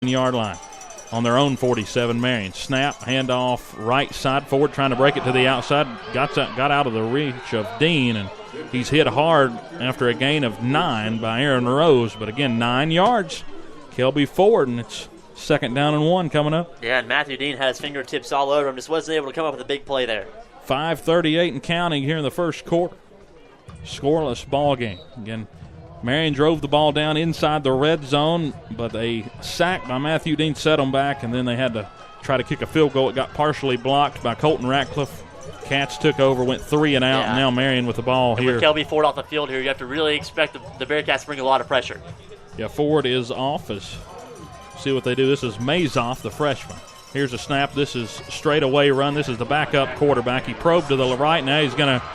yard line on their own 47. Marion snap, handoff, right side forward, trying to break it to the outside. Got out of the reach of Dean, and he's hit hard after a gain of 9 by Aaron Rose. But again, 9 yards. Kelby forward, and it's 2nd down and 1 coming up. Yeah, and Matthew Dean had his fingertips all over him. Just wasn't able to come up with a big play there. 5:38 and counting here in the first quarter. Scoreless ball game. Again, Marion drove the ball down inside the red zone, but a sack by Matthew Dean set them back, and then they had to try to kick a field goal. It got partially blocked by Colton Ratcliffe. Cats took over, went 3 and out, and now Marion with the ball here. With Kelby Ford off the field here, you have to really expect the Bearcats to bring a lot of pressure. Yeah, Ford is off. See what they do. This is Mazoff, the freshman. Here's a snap. This is straightaway run. This is the backup quarterback. He probed to the right. Now he's going to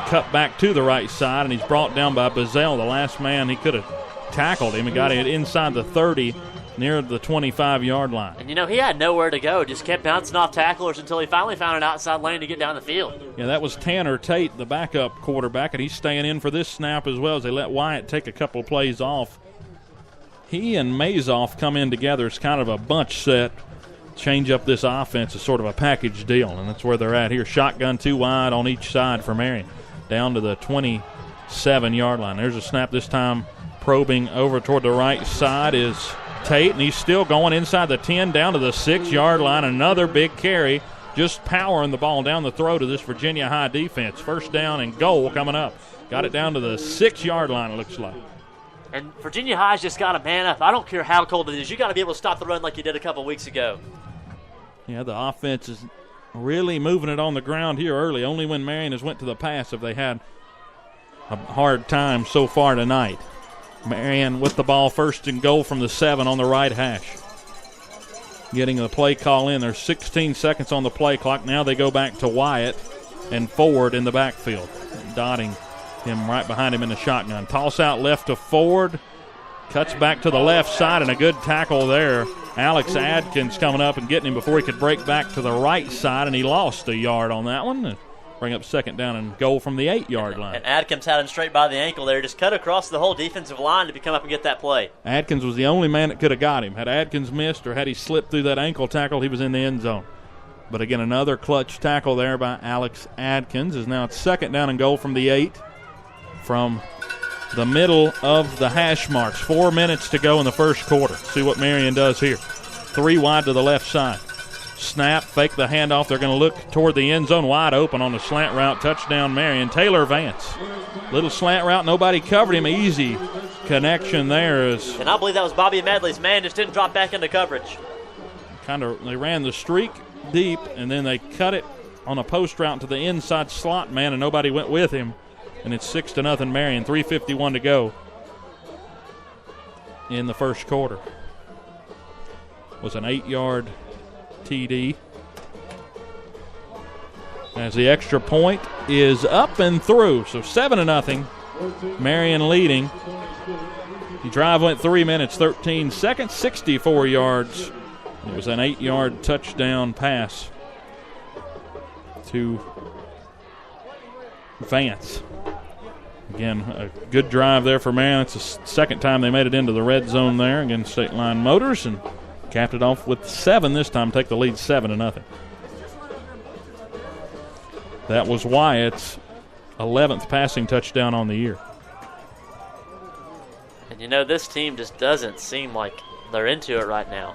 cut back to the right side, and he's brought down by Bazell, the last man. He could have tackled him and got it inside the 30 near the 25-yard line. And, he had nowhere to go. Just kept bouncing off tacklers until he finally found an outside lane to get down the field. Yeah, that was Tanner Tate, the backup quarterback, and he's staying in for this snap as well as they let Wyatt take a couple of plays off. He and Mazoff come in together. It's kind of a bunch set. Change up this offense is sort of a package deal, and that's where they're at here. Shotgun 2 wide on each side for Marion, down to the 27-yard line. There's a snap this time. Probing over toward the right side is Tate, and he's still going inside the 10 down to the 6-yard line. Another big carry, just powering the ball down the throat of this Virginia High defense. 1st down and goal coming up. Got it down to the 6-yard line, it looks like. And Virginia High's just got to man up. I don't care how cold it is. You got to be able to stop the run like you did a couple weeks ago. Yeah, the offense is really moving it on the ground here early. Only when Marion has went to the pass have they had a hard time so far tonight. Marion with the ball, 1st and goal from the 7 on the right hash. Getting the play call in. There's 16 seconds on the play clock. Now they go back to Wyatt and Ford in the backfield, dotting him right behind him in the shotgun. Toss out left to Ford. Cuts back to the left side, and a good tackle there. Alex Adkins coming up and getting him before he could break back to the right side, and he lost a yard on that one. Bring up 2nd down and goal from the 8-yard line. And Adkins had him straight by the ankle there. Just cut across the whole defensive line to come up and get that play. Adkins was the only man that could have got him. Had Adkins missed or had he slipped through that ankle tackle, he was in the end zone. But again, another clutch tackle there by Alex Adkins. Is now it's 2nd down and goal from the 8. From the middle of the hash marks. 4 minutes to go in the first quarter. See what Marion does here. 3 wide to the left side. Snap, fake the handoff. They're going to look toward the end zone, wide open on the slant route. Touchdown, Marion. Taylor Vance. Little slant route. Nobody covered him. Easy connection there. And I believe that was Bobby Medley's man. Just didn't drop back into coverage. They ran the streak deep, and then they cut it on a post route to the inside slot man, and nobody went with him. And it's 6-0 Marion, 3:51 to go in the first quarter. Was an 8-yard TD. As the extra point is up and through, so 7-0. Marion leading. The drive went 3 minutes, 13 seconds, 64 yards. It was an 8-yard touchdown pass to Vance. Again, a good drive there for Marion. It's the 2nd time they made it into the red zone there against State Line Motors, and capped it off with 7 this time. Take the lead 7-0. That was Wyatt's 11th passing touchdown on the year. And this team just doesn't seem like they're into it right now.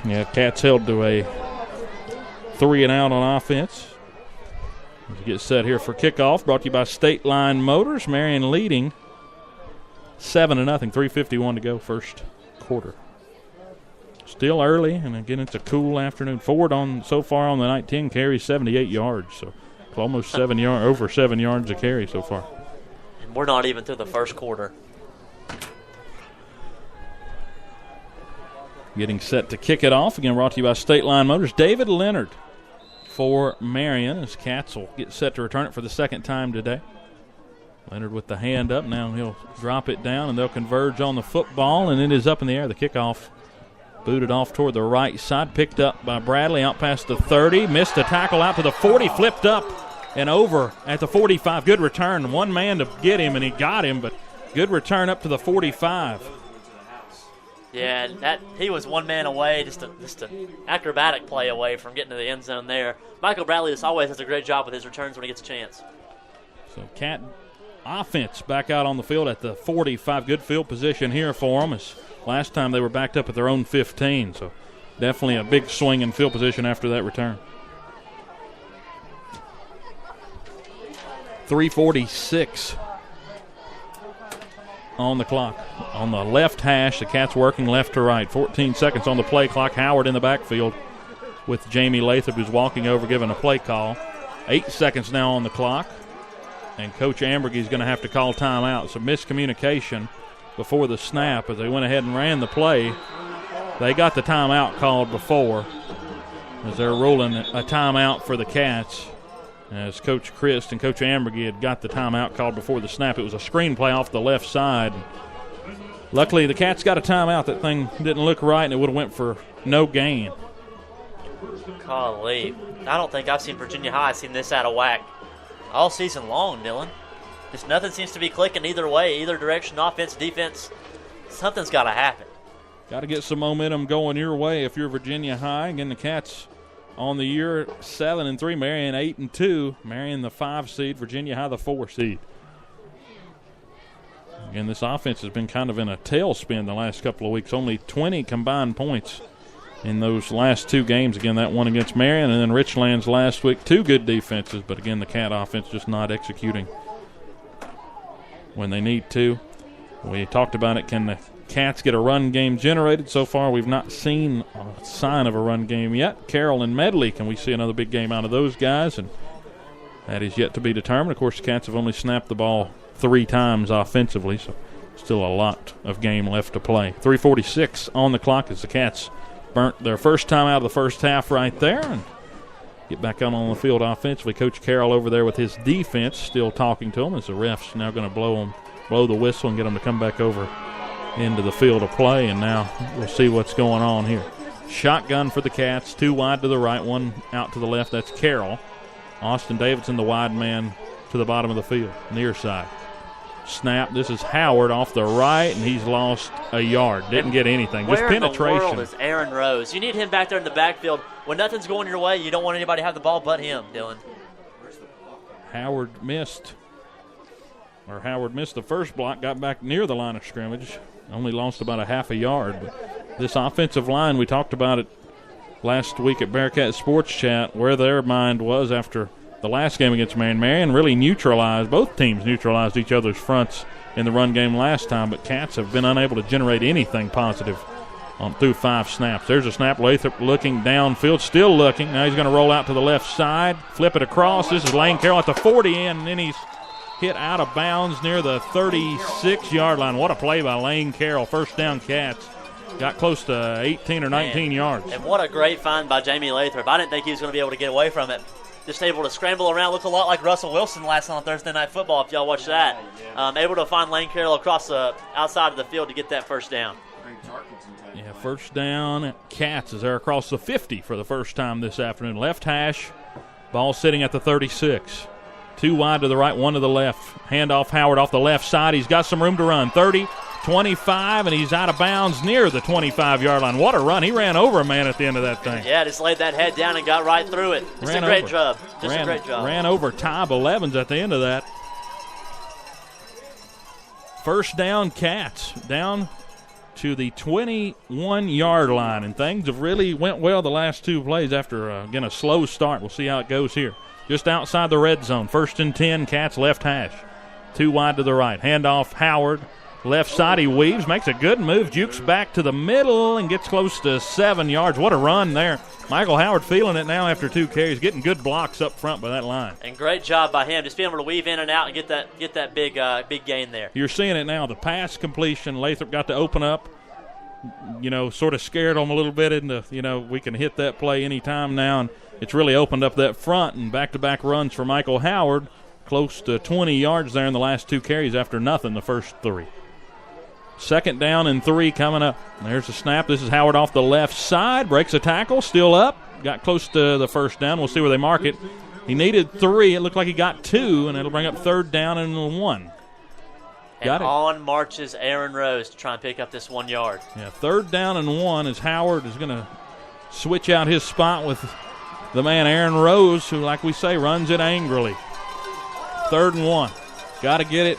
Yeah, Cats held to a 3-and-out on offense. Get set here for kickoff. Brought to you by State Line Motors. Marion leading 7-0. 3:51 to go first quarter. Still early, and again, it's a cool afternoon. Ford so far on the night 10 carries 78 yards, so almost over 7 yards a carry so far. And we're not even through the first quarter. Getting set to kick it off. Again, brought to you by State Line Motors. David Leonard for Marion as Cats will get set to return it for the 2nd time today. Leonard with the hand up. Now he'll drop it down, and they'll converge on the football, and it is up in the air. The kickoff booted off toward the right side. Picked up by Bradley out past the 30. Missed a tackle out to the 40. Flipped up and over at the 45. Good return. One man to get him, and he got him, but Good return up to the 45. Yeah, that he was one man away, just an acrobatic play away from getting to the end zone there. Michael Bradley just always does a great job with his returns when he gets a chance. So Cat offense back out on the field at the 45. Good field position here for them. As last time they were backed up at their own 15. So definitely a big swing in field position after that return. 3:46 on the clock. On the left hash, the Cats working left to right. 14 seconds on the play clock. Howard in the backfield with Jamie Lathrop, who's walking over, giving a play call. 8 seconds now on the clock. And Coach Ambergy is going to have to call timeout. So miscommunication before the snap as they went ahead and ran the play. They got the timeout called before as they're ruling a timeout for the Cats. As Coach Christ and Coach Ambergy had got the timeout called before the snap. It was a screen play off the left side. Luckily, the Cats got a timeout. That thing didn't look right, and it would have went for no gain. Golly. I don't think I've seen Virginia High seen this out of whack all season long, Dylan. Just nothing seems to be clicking either way, either direction, offense, defense. Something's got to happen. Got to get some momentum going your way if you're Virginia High. Again, the Cats on the year 7-3, Marion 8-2. Marion the 5 seed, Virginia High the 4 seed. Again, this offense has been kind of in a tailspin the last couple of weeks. Only 20 combined points in those last two games. Again, that one against Marion and then Richlands last week. Two good defenses, but again, the Cat offense just not executing when they need to. We talked about it. Can the Cats get a run game generated? So far, we've not seen a sign of a run game yet. Carroll and Medley, can we see another big game out of those guys? And that is yet to be determined. Of course, the Cats have only snapped the ball 3 times offensively, so still a lot of game left to play. 3:46 on the clock as the Cats burnt their first time out of the first half right there and get back out on the field offensively. Coach Carroll over there with his defense still talking to them as the refs now going to blow the whistle and get them to come back over into the field of play. And now we'll see what's going on here. Shotgun for the Cats, 2 wide to the right, 1 out to the left. That's Carroll. Austin Davidson, the wide man, to the bottom of the field, near side. Snap. This is Howard off the right, and he's lost a yard. Didn't get anything. Just penetration. Where in the world is Aaron Rose? You need him back there in the backfield. When nothing's going your way, you don't want anybody to have the ball but him, Dylan. Howard missed the first block, got back near the line of scrimmage. Only lost about a half a yard. But this offensive line, we talked about it last week at Bearcat Sports Chat, where their mind was after the last game against Marion. Marion really both teams neutralized each other's fronts in the run game last time, but Cats have been unable to generate anything positive through 5 snaps. There's a snap. Lathrop looking downfield, still looking. Now he's going to roll out to the left side, flip it across. This is Lane Carroll at the 40, and then he's hit out of bounds near the 36-yard line. What a play by Lane Carroll. First down, Cats. Got close to 18 or 19 yards. And what a great find by Jamie Lathrop. I didn't think he was going to be able to get away from it. Just able to scramble around, look a lot like Russell Wilson last night on Thursday Night Football, if y'all watched that. Able to find Lane Carroll across the outside of the field to get that first down. Yeah, first down. Cats is there across the 50 for the first time this afternoon. Left hash, ball sitting at the 36. 2 wide to the right, 1 to the left. Handoff Howard off the left side. He's got some room to run. 30, 25, and he's out of bounds near the 25-yard line. What a run. He ran over a man at the end of that thing. Yeah, just laid that head down and got right through it. Just a great job. A great job. Ran over Ty Belevins at the end of that. First down, Cats. Down to the 21-yard line, and things have really went well the last 2 plays after, again, a slow start. We'll see how it goes here. Just outside the red zone. 1st and 10, Cats left hash. 2 wide to the right. Handoff Howard. Left side, he weaves, makes a good move, jukes back to the middle and gets close to 7 yards. What a run there. Michael Howard feeling it now after 2 carries, getting good blocks up front by that line. And great job by him, just being able to weave in and out and get that big gain there. You're seeing it now, the pass completion. Lathrop got to open up, sort of scared him a little bit into, we can hit that play anytime now. And it's really opened up that front, and back-to-back runs for Michael Howard. Close to 20 yards there in the last 2 carries after nothing the first 3. 2nd down and 3 coming up. There's a snap. This is Howard off the left side. Breaks a tackle. Still up. Got close to the first down. We'll see where they mark it. He needed 3. It looked like he got 2, and it'll bring up 3rd down and 1. Got it. On marches Aaron Rose to try and pick up this 1 yard. Yeah, 3rd down and 1 as Howard is going to switch out his spot with the man Aaron Rose, who, like we say, runs it angrily. 3rd and 1. Got to get it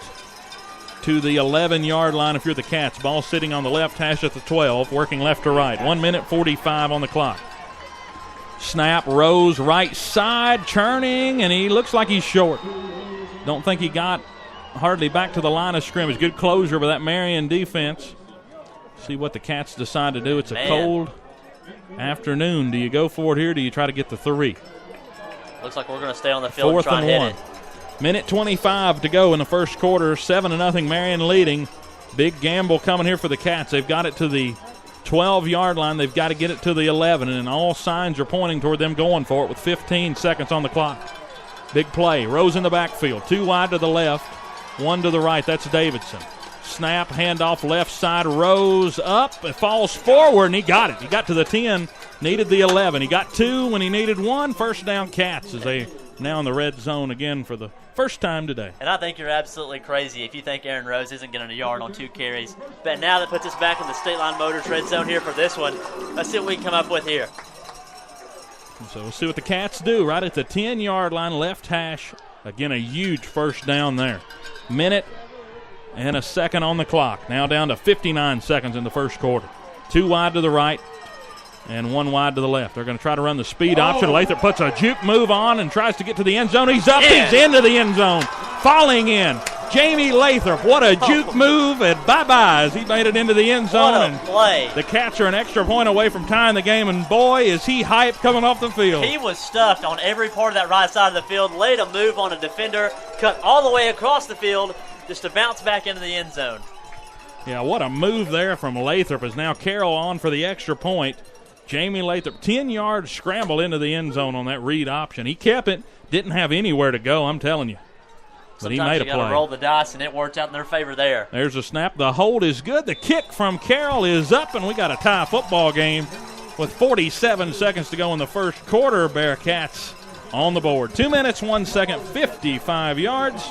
to the 11-yard line if you're the Cats. Ball sitting on the left hash at the 12, working left to right. 1 minute 45 on the clock. Snap, Rose, right side, churning, and he looks like he's short. Don't think he got hardly back to the line of scrimmage. Good closure by that Marion defense. See what the Cats decide to do. It's a cold afternoon. Do you go for it here? Do you try to get the 3? Looks like we're going to stay on the field 4th and try and and 1. hit it. Minute 25 to go in the first quarter. 7-0 Marion leading. Big gamble coming here for the Cats. They've got it to the 12-yard line. They've got to get it to the 11, and all signs are pointing toward them going for it with 15 seconds on the clock. Big play. Rose in the backfield. 2 wide to the left, 1 to the right. That's Davidson. Snap, handoff left side. Rose up. It falls forward, and he got it. He got to the 10, needed the 11. He got 2 when he needed 1. First down Cats as they now in the red zone again for the first time today. And I think you're absolutely crazy if you think Aaron Rose isn't getting a yard on 2 carries. But now that puts us back in the State Line Motors red zone here for this one. Let's see what we can come up with here. So we'll see what the Cats do right at the 10-yard line, left hash. Again, a huge first down there. Minute and a second on the clock. Now down to 59 seconds in the first quarter. 2 wide to the right and 1 wide to the left. They're going to try to run the speed option. Lathrop puts a juke move on and tries to get to the end zone. He's up. He's into the end zone. Falling in. Jamie Lathrop, what a juke move, and bye-bye as he made it into the end zone. What a play. The Cats are an extra point away from tying the game, and boy, is he hyped coming off the field. He was stuffed on every part of that right side of the field, laid a move on a defender, cut all the way across the field just to bounce back into the end zone. Yeah, what a move there from Lathrop as now Carroll on for the extra point. Jamie Lathrop, 10-yard scramble into the end zone on that read option. He kept it, didn't have anywhere to go, I'm telling you. But sometimes he made a you got play. to roll the dice, and it worked out in their favor there. There's a snap. The hold is good. The kick from Carroll is up, and we got a tie football game with 47 seconds to go in the first quarter. Bearcats on the board. 2 minutes, 1 second, 55 yards,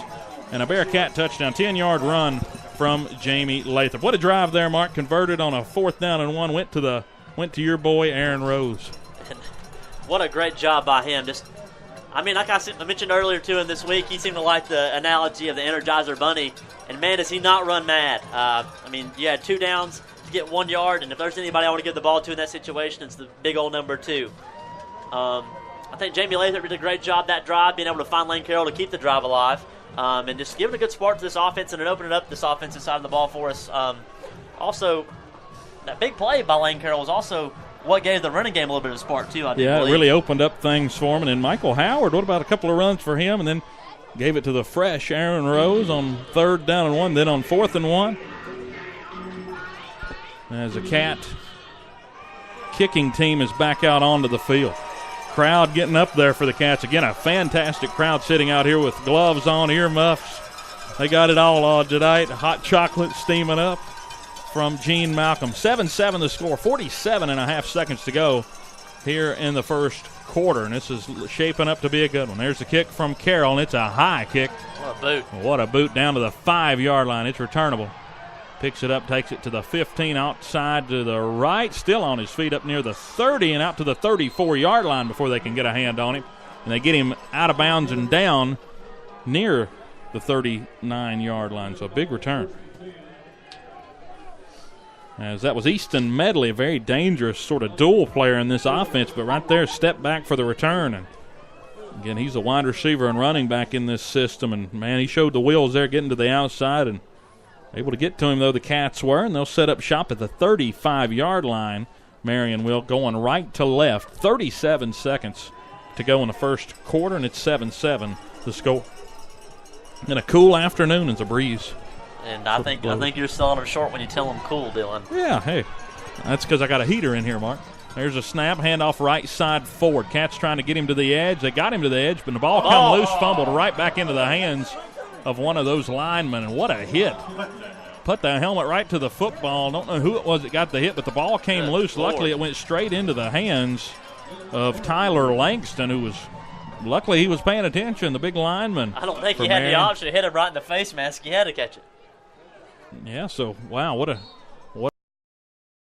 and a Bearcat touchdown. 10-yard run from Jamie Lathrop. What a drive there, Mark. Converted on a 4th down and 1. Went to your boy, Aaron Rose. What a great job by him. Like I mentioned earlier, too, in this week, he seemed to like the analogy of the Energizer Bunny. And, man, does he not run mad. You had 2 downs to get 1 yard, and if there's anybody I want to give the ball to in that situation, it's the big old number 2. I think Jamie Lathrop did a great job that drive, being able to find Lane Carroll to keep the drive alive, and just giving a good spark to this offense and opening up this offensive side of the ball for us. Also, that big play by Lane Carroll was also what gave the running game a little bit of spark, too, I believe. It really opened up things for him. And then Michael Howard, what about a couple of runs for him? And then gave it to the fresh Aaron Rose on 3rd down and 1, then on 4th and 1. As a Cat kicking team is back out onto the field. Crowd getting up there for the Cats. Again, a fantastic crowd sitting out here with gloves on, earmuffs. They got it all tonight. Hot chocolate steaming up from Gene Malcolm. 7-7 the score, 47.5 seconds to go here in the first quarter, and this is shaping up to be a good one. There's the kick from Carroll, and it's a high kick. What a boot. What a boot down to the 5-yard line. It's returnable. Picks it up, takes it to the 15, outside to the right, still on his feet up near the 30 and out to the 34-yard line before they can get a hand on him. And they get him out of bounds and down near the 39-yard line, so a big return. As that was Easton Medley, a very dangerous sort of dual player in this offense, but right there, step back for the return. And again, he's a wide receiver and running back in this system, and man, he showed the wheels there getting to the outside and able to get to him, though the Cats were, and they'll set up shop at the 35-yard line. Marion will going right to left. 37 seconds to go in the first quarter, and it's 7-7 the score. And a cool afternoon is a breeze. And I think you're selling them short when you tell them cool, Dylan. Yeah, hey, that's because I got a heater in here, Mark. There's a snap, handoff right side forward. Cats trying to get him to the edge. They got him to the edge, but the ball come loose, fumbled right back into the hands of one of those linemen. And what a hit. Put the helmet right to the football. Don't know who it was that got the hit, but the ball came loose. Luckily, it went straight into the hands of Tyler Langston, who was luckily he was paying attention, the big lineman. I don't think he had the option to hit him right in the face mask. He had to catch it. Yeah, so, wow, what a